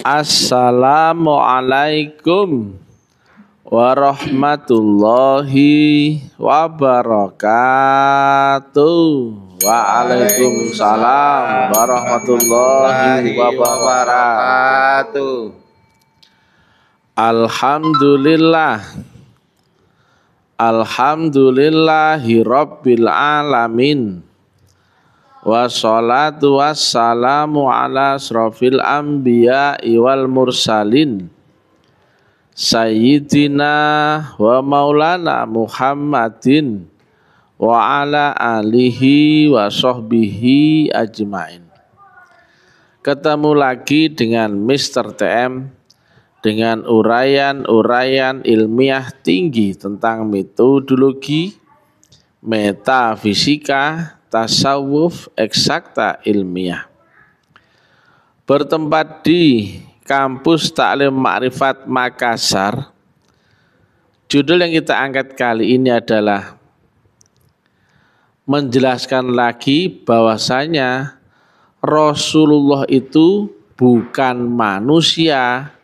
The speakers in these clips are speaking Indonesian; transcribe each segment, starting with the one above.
Assalamualaikum warahmatullahi wabarakatuh. Waalaikumsalam warahmatullahi wabarakatuh. Alhamdulillah. Alhamdulillahi rabbil alamin. Wassalatu wassalamu ala asrofil anbiya'i wal mursalin Sayyidina wa maulana Muhammadin wa ala alihi wa sahbihi ajmain. Ketemu lagi dengan Mr. TM dengan uraian-uraian ilmiah tinggi tentang metodologi, metafisika, tasawuf, eksakta ilmiah. Bertempat di Kampus Taklim Makrifat Makassar. Judul yang kita angkat kali ini adalah menjelaskan lagi bahwasanya Rasulullah itu bukan manusia,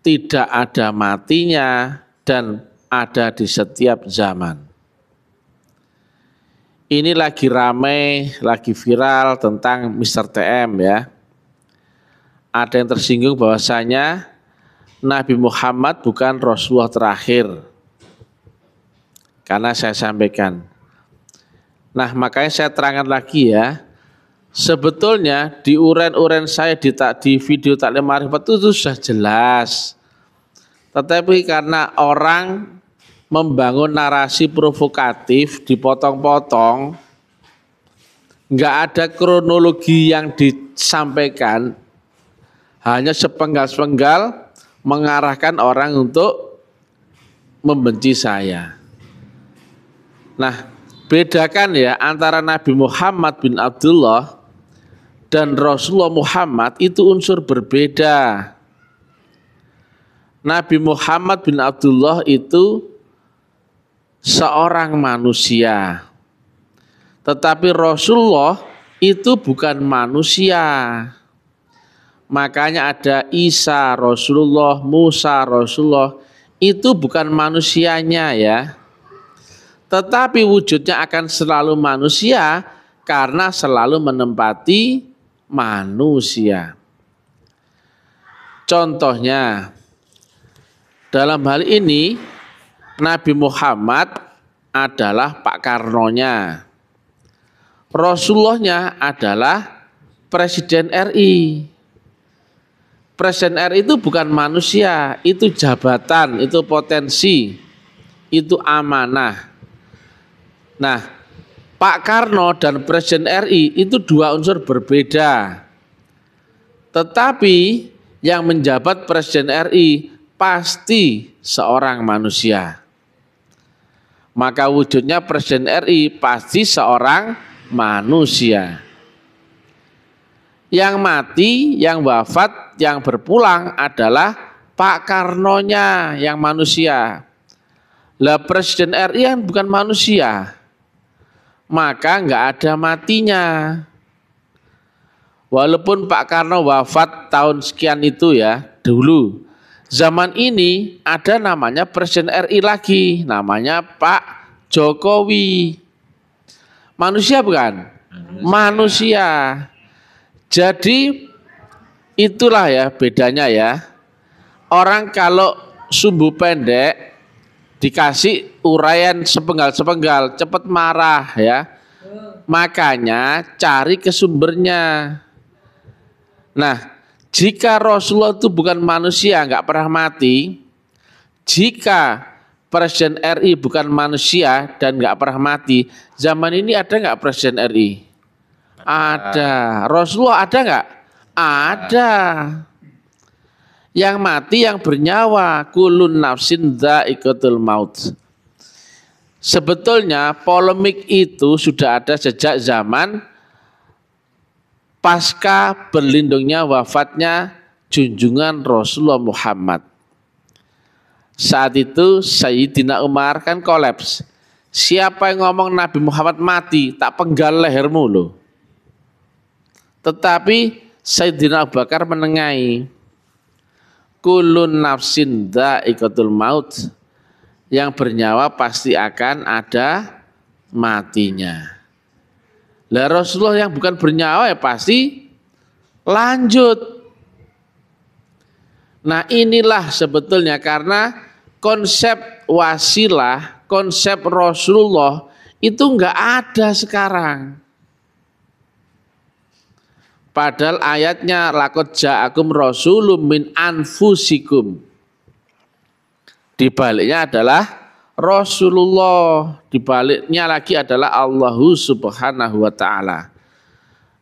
tidak ada matinya, dan ada di setiap zaman. Ini lagi ramai, lagi viral tentang Mr. TM ya. Ada yang tersinggung bahwasanya Nabi Muhammad bukan Rasulullah terakhir. Karena saya sampaikan. Nah, makanya saya terangkan lagi ya. Sebetulnya di uraian-uraian saya di video Taklim Makrifat itu sudah jelas. Tetapi karena orang membangun narasi provokatif, dipotong-potong, nggak ada kronologi yang disampaikan, hanya sepenggal-sepenggal mengarahkan orang untuk membenci saya. Nah, bedakan ya antara Nabi Muhammad bin Abdullah dan Rasulullah Muhammad itu unsur berbeda. Nabi Muhammad bin Abdullah itu seorang manusia. Tetapi Rasulullah itu bukan manusia. Makanya ada Isa Rasulullah, Musa Rasulullah, itu bukan manusianya ya. Tetapi wujudnya akan selalu manusia karena selalu menempati manusia. Contohnya, dalam hal ini Nabi Muhammad adalah Pak Karnonya. Rasulullahnya adalah Presiden RI. Presiden RI itu bukan manusia, itu jabatan, itu potensi, itu amanah. Nah, Pak Karno dan Presiden RI itu dua unsur berbeda. Tetapi yang menjabat Presiden RI pasti seorang manusia. Maka wujudnya Presiden RI pasti seorang manusia. Yang mati, yang wafat, yang berpulang adalah Pak Karnonya yang manusia. Lah Presiden RI yang bukan manusia, maka enggak ada matinya. Walaupun Pak Karno wafat tahun sekian itu ya, dulu. Zaman ini ada namanya Presiden RI lagi, namanya Pak Jokowi. Manusia bukan? Manusia. Jadi itulah ya bedanya ya. Orang kalau sumbu pendek dikasih uraian sepenggal-sepenggal, cepat marah ya. Makanya cari ke sumbernya. Nah, jika Rasulullah itu bukan manusia, nggak pernah mati. Jika Presiden RI bukan manusia dan nggak pernah mati, zaman ini ada nggak Presiden RI? Ada. Rasulullah ada nggak? Ada. Yang mati yang bernyawa, kulun nafsin dha'iqatul maut. Sebetulnya polemik itu sudah ada sejak zaman pasca berlindungnya wafatnya junjungan Rasulullah Muhammad. Saat itu Sayyidina Umar kan kolaps. Siapa yang ngomong Nabi Muhammad mati, tak penggal lehermu loh. Tetapi Sayyidina Abu Bakar menengahi. Kullun nafsin dha'iqatul maut. Yang bernyawa pasti akan ada matinya. Lah Rasulullah yang bukan bernyawa ya pasti lanjut. Nah inilah sebetulnya karena konsep wasilah, konsep Rasulullah itu enggak ada sekarang. Padahal ayatnya laqad ja'akum rasulun min anfusikum. Di baliknya adalah Rasulullah, di baliknya lagi adalah Allahu Subhanahu wa taala.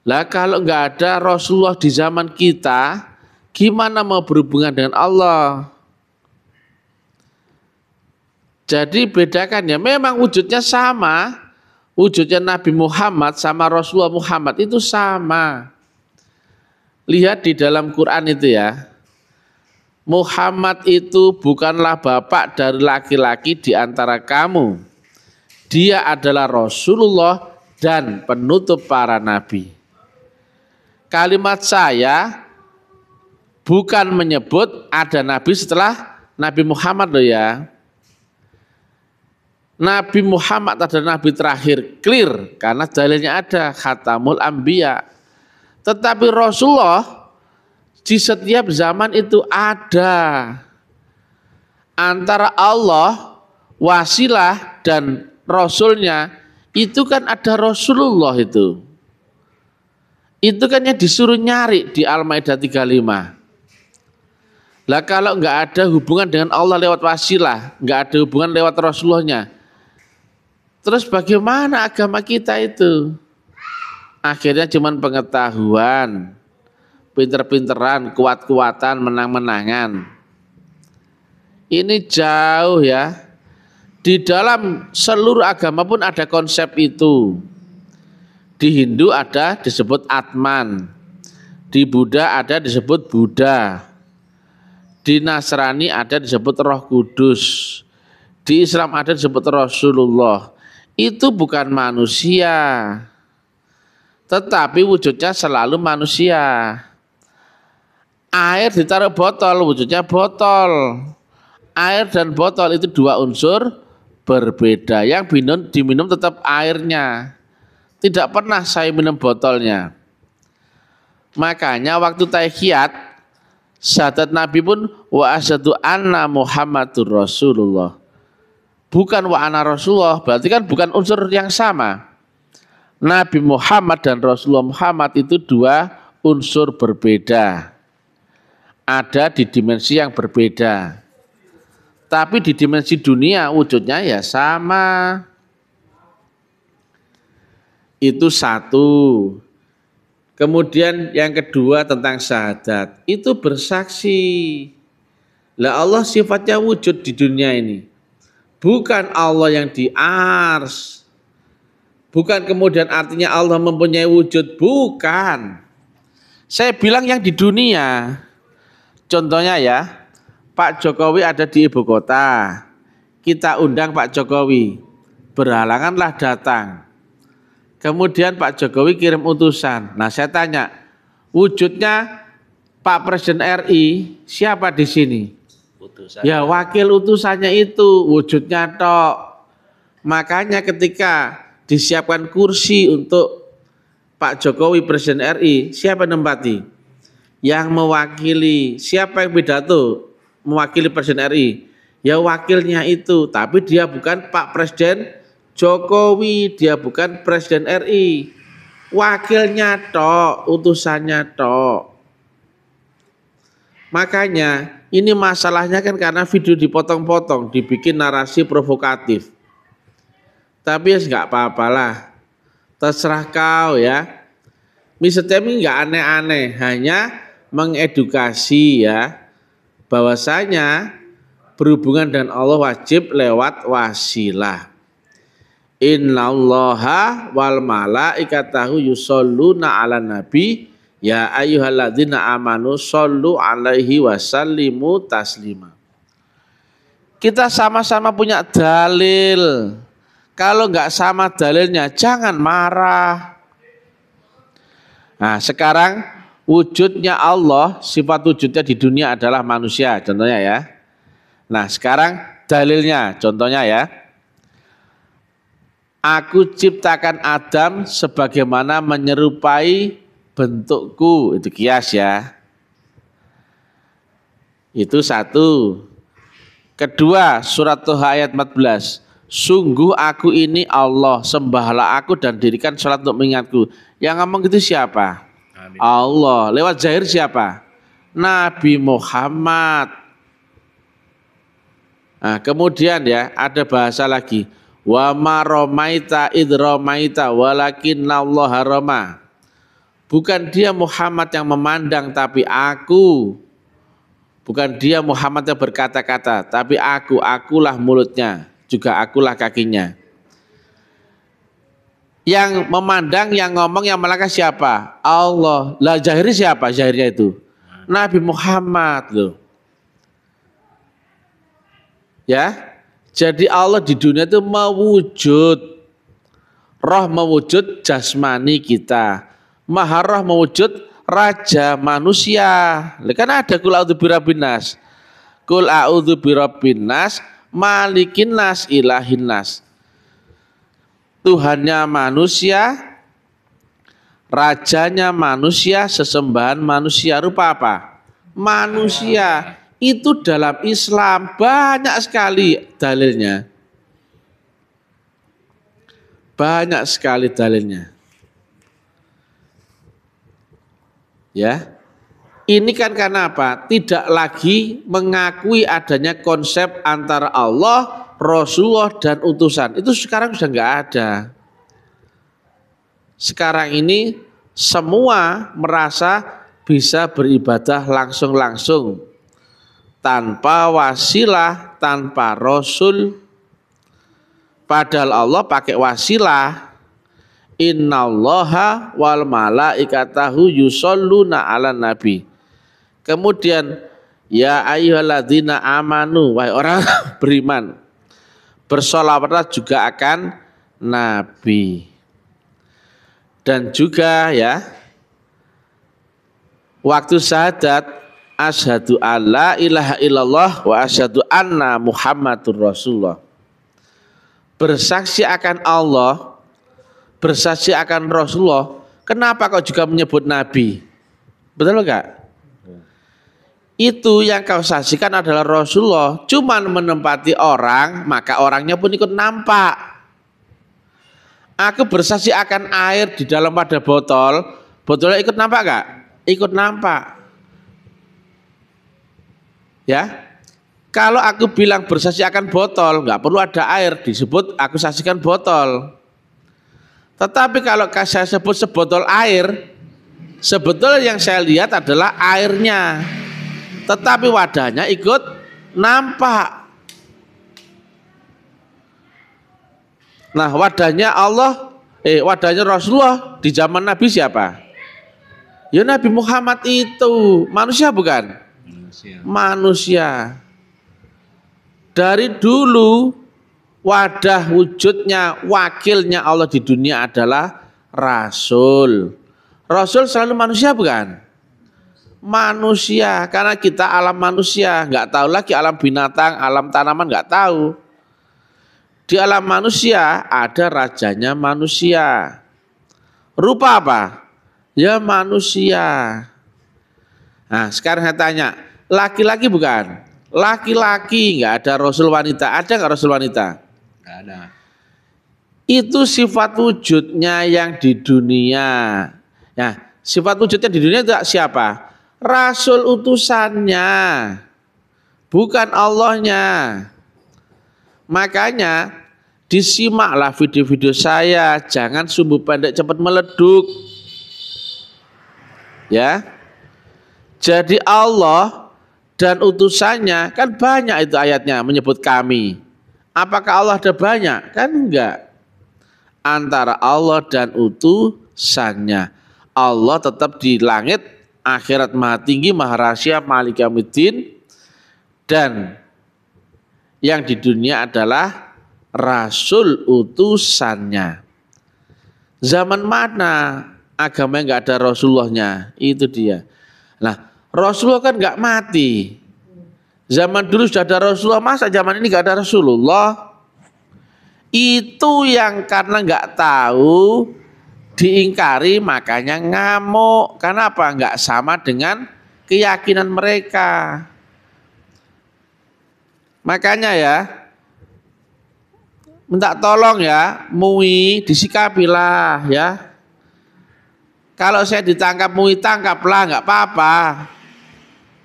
Lah kalau enggak ada Rasulullah di zaman kita, gimana mau berhubungan dengan Allah? Jadi bedakan ya, memang wujudnya sama. Wujudnya Nabi Muhammad sama Rasulullah Muhammad itu sama. Lihat di dalam Quran itu ya. Muhammad itu bukanlah bapak dari laki-laki di antara kamu. Dia adalah Rasulullah dan penutup para nabi. Kalimat saya bukan menyebut ada nabi setelah Nabi Muhammad loh ya. Nabi Muhammad adalah nabi terakhir, clear karena dalilnya ada Khatamul Anbiya. Tetapi Rasulullah di setiap zaman itu ada. Antara Allah, wasilah dan Rasulnya itu kan ada Rasulullah itu. Itu kan yang disuruh nyari di Al-Maidah 35. Lah kalau enggak ada hubungan dengan Allah lewat wasilah, enggak ada hubungan lewat Rasulullahnya, terus bagaimana agama kita itu? Akhirnya cuman pengetahuan, pinter-pinteran, kuat-kuatan, menang-menangan. Ini jauh ya. Di dalam seluruh agama pun ada konsep itu. Di Hindu ada disebut Atman. Di Buddha ada disebut Buddha. Di Nasrani ada disebut Roh Kudus. Di Islam ada disebut Rasulullah. Itu bukan manusia, tetapi wujudnya selalu manusia. Air ditaruh botol, wujudnya botol. Air dan botol itu dua unsur berbeda. Yang diminum tetap airnya. Tidak pernah saya minum botolnya. Makanya waktu tahiyat, syahadat Nabi pun wa asyhadu anna Muhammadur Rasulullah. Bukan wa ana Rasulullah, berarti kan bukan unsur yang sama. Nabi Muhammad dan Rasulullah Muhammad itu dua unsur berbeda. Ada di dimensi yang berbeda. Tapi di dimensi dunia wujudnya ya sama. Itu satu. Kemudian yang kedua tentang syahadat. Itu bersaksi. Lah Allah sifatnya wujud di dunia ini. Bukan Allah yang di ars. Bukan kemudian artinya Allah mempunyai wujud, bukan. Saya bilang yang di dunia. Contohnya ya, Pak Jokowi ada di ibu kota. Kita undang Pak Jokowi. Berhalanganlah datang. Kemudian Pak Jokowi kirim utusan. Nah saya tanya, wujudnya Pak Presiden RI siapa di sini? Utusan. Ya wakil utusannya itu, wujudnya tok. Makanya ketika disiapkan kursi untuk Pak Jokowi Presiden RI, siapa yang nempati? Yang mewakili, siapa yang pidato mewakili Presiden RI? Ya wakilnya itu, tapi dia bukan Pak Presiden Jokowi, dia bukan Presiden RI. Wakilnya tok, utusannya tok. Makanya ini masalahnya kan karena video dipotong-potong, dibikin narasi provokatif. Tapi ya nggak apa-apalah, terserah kau ya. Mr. Temi nggak aneh-aneh, hanya mengedukasi ya, bahwasanya berhubungan dengan Allah wajib lewat wasilah. Innallaha wal malaikatahu yusholluna 'alan nabi ya ayyuhalladzina amanu shollu 'alaihi wasallimu taslima. Kita sama-sama punya dalil. Kalau nggak sama dalilnya, jangan marah. Nah sekarang wujudnya Allah, sifat wujudnya di dunia adalah manusia, contohnya ya. Nah sekarang dalilnya, contohnya ya. Aku ciptakan Adam sebagaimana menyerupai bentukku, itu kias ya. Itu satu. Kedua, surat Toha ayat 14. Sungguh aku ini Allah, sembahlah aku dan dirikan salat untuk mengingatku. Yang ngomong itu siapa? Amin. Allah. Lewat zahir siapa? Nabi Muhammad. Nah, kemudian ya ada bahasa lagi. Wa ma romaita id romaita walakinnallaha roma. Bukan dia Muhammad yang memandang tapi aku. Bukan dia Muhammad yang berkata-kata tapi akulah mulutnya, juga akulah kakinya. Yang memandang, yang ngomong, yang melangkah siapa? Allah. Lah zahirnya siapa? Zahirnya itu Nabi Muhammad loh. Ya. Jadi Allah di dunia itu mewujud. Roh mewujud jasmani kita. Maha roh mewujud raja manusia. Karena ada kul a'udzu birabbin nas. Kul a'udzu birabbin nas, malikin nas, ilahin nas. Tuhannya manusia, rajanya manusia, sesembahan manusia. Rupa apa? Manusia. Itu dalam Islam banyak sekali dalilnya. Banyak sekali dalilnya. Ya. Ini kan karena apa? Tidak lagi mengakui adanya konsep antara Allah, Rasulullah dan utusan. Itu sekarang sudah enggak ada. Sekarang ini semua merasa bisa beribadah langsung-langsung. Tanpa wasilah, tanpa Rasul. Padahal Allah pakai wasilah. Innallaha wal malaikatahu yusholluna ala nabi. Kemudian ya ayyuhalladzina amanu, wahai orang beriman, bersolawatlah juga akan nabi. Dan juga ya waktu syahadat asyhadu alla ilaha illallah wa asyhadu anna muhammadur rasulullah. Bersaksi akan Allah, bersaksi akan Rasulullah. Kenapa kau juga menyebut nabi? Betul enggak? Itu yang kau saksikan adalah Rasulullah. Cuman menempati orang, maka orangnya pun ikut nampak. Aku bersaksi akan air di dalam wadah botol, botolnya ikut nampak enggak? Ikut nampak. Ya, kalau aku bilang bersaksi akan botol, nggak perlu ada air, disebut aku saksikan botol. Tetapi kalau saya sebut sebotol air, sebetulnya yang saya lihat adalah airnya, tetapi wadahnya ikut nampak. Nah, wadahnya Allah, wadahnya Rasulullah di zaman Nabi siapa? Ya Nabi Muhammad itu manusia bukan? Manusia. Dari dulu wadah wujudnya, wakilnya Allah di dunia adalah Rasul. Rasul selalu manusia bukan? Manusia, karena kita alam manusia, nggak tahu lagi alam binatang, alam tanaman nggak tahu. Di alam manusia ada rajanya manusia. Rupa apa? Ya manusia. Nah sekarang saya tanya, laki-laki bukan? Laki-laki, nggak ada Rasul wanita. Ada nggak Rasul wanita? Nggak ada. Itu sifat wujudnya yang di dunia. Nah, sifat wujudnya di dunia itu siapa? Rasul utusannya, bukan Allahnya. Makanya disimaklah video-video saya, jangan sumbu pendek cepat meleduk. Ya. Jadi Allah dan utusannya kan banyak itu ayatnya menyebut kami. Apakah Allah ada banyak? Kan enggak. Antara Allah dan utusannya. Allah tetap di langit, akhirat maha tinggi, maha rahasia, malik yaumiddin. Dan yang di dunia adalah Rasul utusannya. Zaman mana agama yang nggak ada Rasulullahnya. Itu dia. Nah, Rasulullah kan nggak mati. Zaman dulu sudah ada Rasulullah, masa zaman ini nggak ada Rasulullah? Itu yang karena nggak tahu diingkari makanya ngamuk. Karena apa? Nggak sama dengan keyakinan mereka. Makanya ya, minta tolong ya, MUI disikapilah ya. Kalau saya ditangkap MUI, tangkaplah, nggak apa-apa.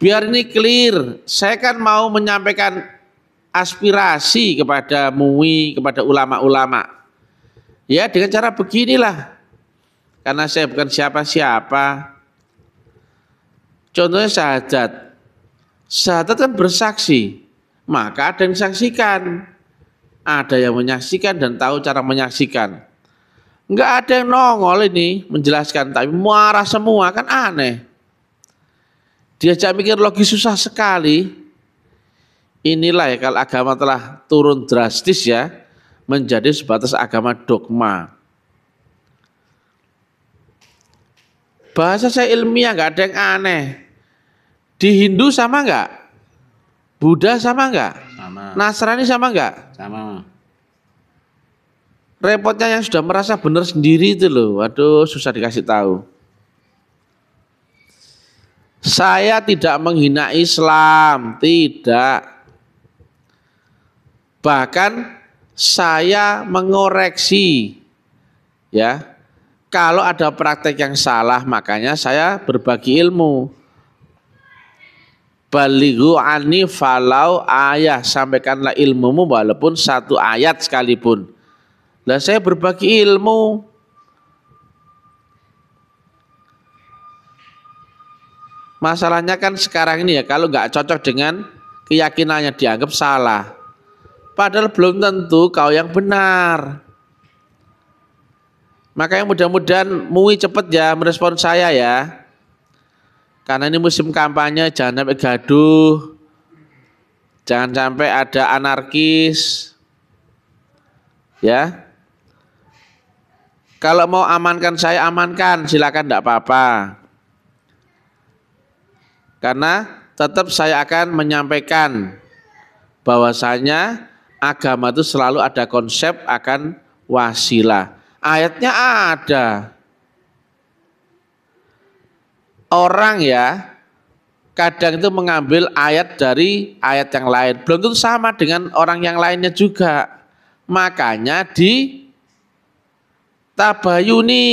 Biar ini clear. Saya kan mau menyampaikan aspirasi kepada MUI, kepada ulama-ulama. Ya dengan cara beginilah. Karena saya bukan siapa-siapa. Contohnya syahadat. Syahadat kan bersaksi. Maka ada yang disaksikan. Ada yang menyaksikan dan tahu cara menyaksikan. Enggak ada yang nongol ini menjelaskan. Tapi marah semua kan aneh. Diajak mikir logis susah sekali. Inilah ya kalau agama telah turun drastis ya. Menjadi sebatas agama dogma. Bahasa saya ilmiah nggak ada yang aneh. Di Hindu sama nggak? Buddha sama nggak? Sama. Nasrani sama nggak? Sama. Repotnya yang sudah merasa benar sendiri itu loh. Waduh, susah dikasih tahu. Saya tidak menghina Islam, tidak. Bahkan saya mengoreksi, ya. Kalau ada praktek yang salah, makanya saya berbagi ilmu. Balighu anni falau ayah, sampaikanlah ilmumu walaupun satu ayat sekalipun. Lah saya berbagi ilmu. Masalahnya kan sekarang ini ya, kalau nggak cocok dengan keyakinannya dianggap salah. Padahal belum tentu kau yang benar. Makanya mudah-mudahan MUI cepat ya merespon saya ya. Karena ini musim kampanye, jangan sampai gaduh. Jangan sampai ada anarkis. Ya. Kalau mau amankan saya, amankan, silakan, enggak apa-apa. Karena tetap saya akan menyampaikan bahwasanya agama itu selalu ada konsep akan wasilah. Ayatnya ada. Orang ya kadang itu mengambil ayat dari ayat yang lain. Belum tentu sama dengan orang yang lainnya juga. Makanya ditabayuni,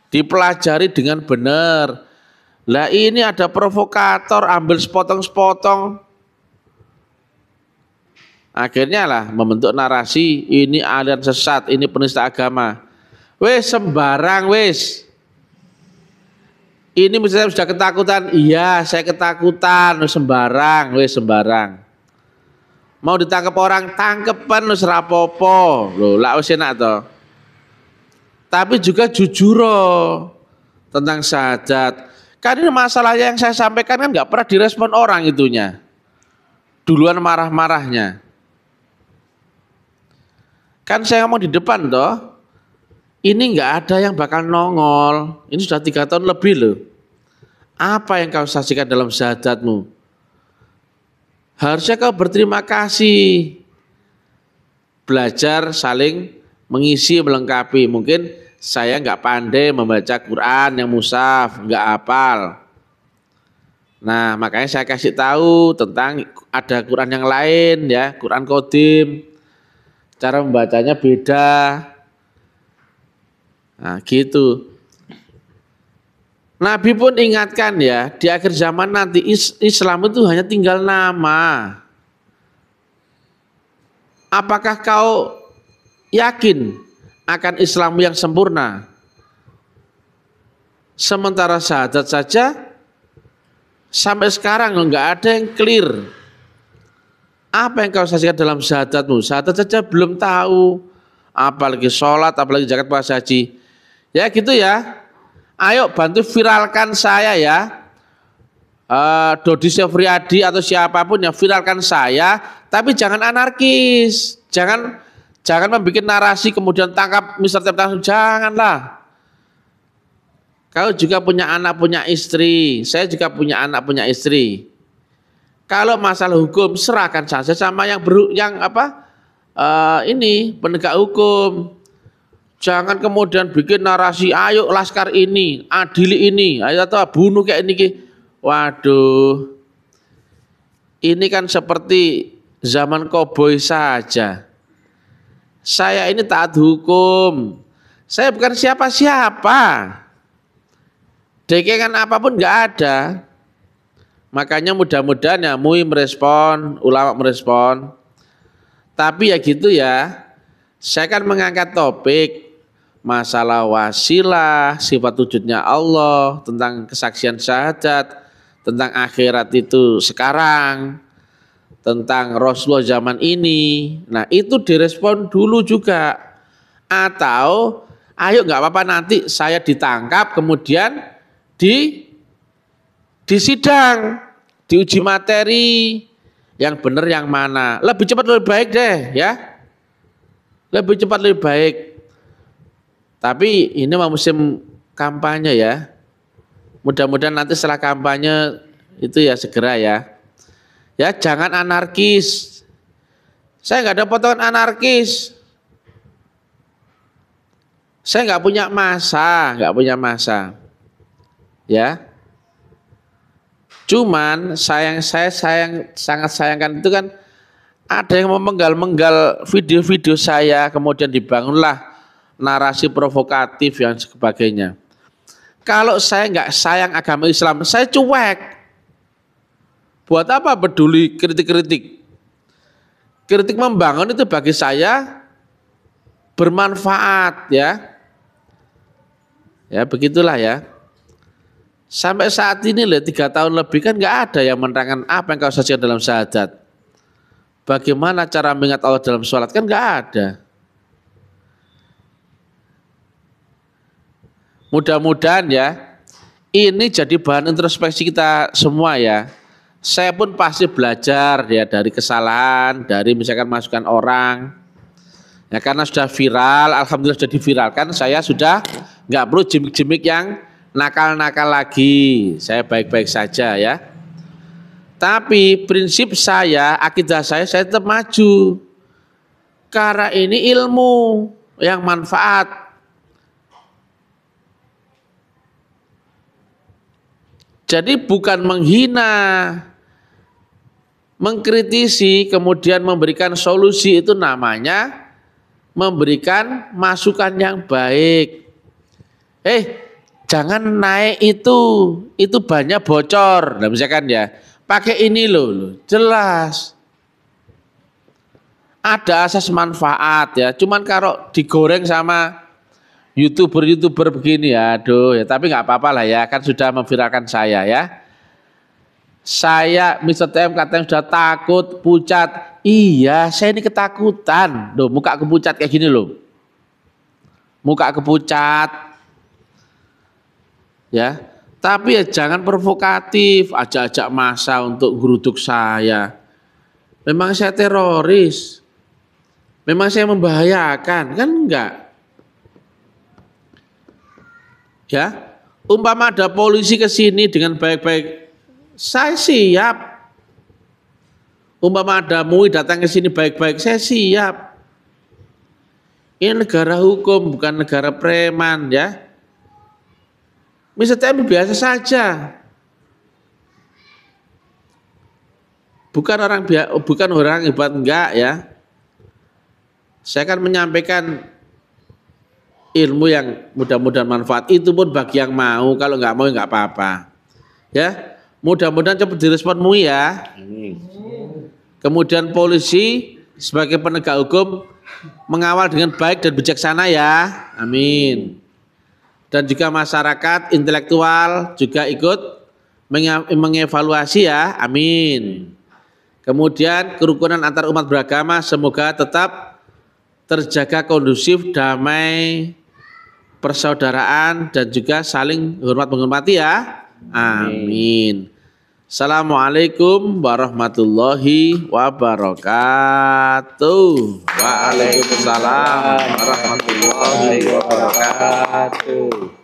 dipelajari dengan benar. Lah ini ada provokator ambil sepotong-sepotong. Akhirnya lah membentuk narasi ini aliran sesat, ini penista agama. Wes sembarang wes. Ini misalnya sudah ketakutan, iya saya ketakutan, sembarang, wes sembarang. Mau ditangkap orang, tangkepan wis rapopo, lho lak wis enak to. Tapi juga jujur tentang syahadat. Kan ini masalah yang saya sampaikan kan nggak pernah direspon orang itunya. Duluan marah-marahnya. Kan saya ngomong di depan toh. Ini nggak ada yang bakal nongol. Ini sudah 3 tahun lebih loh. Apa yang kau saksikan dalam syahadatmu? Harusnya kau berterima kasih. Belajar saling mengisi, melengkapi. Mungkin saya nggak pandai membaca Quran yang mushaf, nggak hafal. Nah makanya saya kasih tahu tentang ada Quran yang lain ya, Quran Qadim. Cara membacanya beda. Nah gitu. Nabi pun ingatkan ya, di akhir zaman nanti Islam itu hanya tinggal nama. Apakah kau yakin akan Islam yang sempurna? Sementara syahadat saja sampai sekarang enggak ada yang clear. Apa yang kau saksikan dalam syahadatmu? Syahadat saja belum tahu. Apalagi sholat, apalagi zakat, puasa, haji. Ya gitu ya. Ayo bantu viralkan saya ya. Dodi Sefriadi atau siapapun yang viralkan saya. Tapi jangan anarkis. Jangan membuat narasi kemudian tangkap Mr. Tep, janganlah. Kau juga punya anak, punya istri. Saya juga punya anak, punya istri. Kalau masalah hukum serahkan saja sama ini penegak hukum. Jangan kemudian bikin narasi, ayo laskar ini, adili ini, ayo atau bunuh kayak ini. Waduh, ini kan seperti zaman koboi saja. Saya ini taat hukum, saya bukan siapa-siapa. Dekengan apapun nggak ada. Makanya mudah-mudahan ya MUI merespon, ulama merespon. Tapi ya gitu ya, saya kan mengangkat topik masalah wasilah, sifat wujudnya Allah, tentang kesaksian syahadat, tentang akhirat itu sekarang, tentang Rasulullah zaman ini. Nah itu direspon dulu juga. Atau ayo nggak apa-apa nanti saya ditangkap kemudian disidang, diuji materi, yang benar yang mana. Lebih cepat lebih baik deh ya. Lebih cepat lebih baik. Tapi ini mau musim kampanye ya. Mudah-mudahan nanti setelah kampanye itu ya segera ya. Ya jangan anarkis. Saya nggak ada potongan anarkis. Saya nggak punya masa. Ya. Cuman saya sangat sayangkan itu kan ada yang memenggal-menggal video-video saya, kemudian dibangunlah narasi provokatif yang sebagainya. Kalau saya nggak sayang agama Islam, saya cuek. Buat apa peduli kritik-kritik? Kritik membangun itu bagi saya bermanfaat ya. Ya begitulah ya. Sampai saat ini 3 tahun lebih kan nggak ada yang menerangkan apa yang kau saksikan dalam syahadat. Bagaimana cara mengingat Allah dalam sholat kan nggak ada. Mudah-mudahan ya ini jadi bahan introspeksi kita semua ya. Saya pun pasti belajar ya dari kesalahan, dari misalkan masukan orang. Ya karena sudah viral, alhamdulillah sudah diviralkan, saya sudah nggak perlu jimik-jimik yang nakal-nakal lagi. Saya baik-baik saja ya. Tapi prinsip saya, akidah saya tetap maju. Karena ini ilmu yang manfaat. Jadi bukan menghina, mengkritisi, kemudian memberikan solusi, itu namanya memberikan masukan yang baik. Jangan naik itu banyak bocor. Nah, misalkan ya, pakai ini loh, jelas. Ada asas manfaat ya, cuman kalau digoreng sama YouTuber begini ya, aduh ya, tapi nggak apa-apa lah ya, kan sudah memviralkan saya ya. Saya Mr. TM katanya sudah takut, pucat. Iya, saya ini ketakutan. Loh, muka kepucat kayak gini loh. Muka kepucat. Ya, tapi ya jangan provokatif, ajak-ajak massa untuk geruduk saya. Memang saya teroris. Memang saya membahayakan, kan enggak? Ya, umpama ada polisi ke sini dengan baik-baik, saya siap. Umpama ada MUI datang ke sini baik-baik, saya siap. Ini negara hukum, bukan negara preman ya. Misalnya biasa saja. Bukan orang hebat enggak ya. Saya akan menyampaikan ilmu yang mudah-mudahan manfaat, itu pun bagi yang mau, kalau nggak mau nggak apa-apa. Ya, mudah-mudahan cepat direspon MUI ya. Kemudian polisi sebagai penegak hukum mengawal dengan baik dan bijaksana ya. Amin. Dan juga masyarakat intelektual juga ikut mengevaluasi ya. Amin. Kemudian kerukunan antar umat beragama semoga tetap terjaga kondusif, damai, persaudaraan, dan juga saling hormat menghormati ya. Amin. Assalamualaikum warahmatullahi wabarakatuh. Waalaikumsalam warahmatullahi wabarakatuh.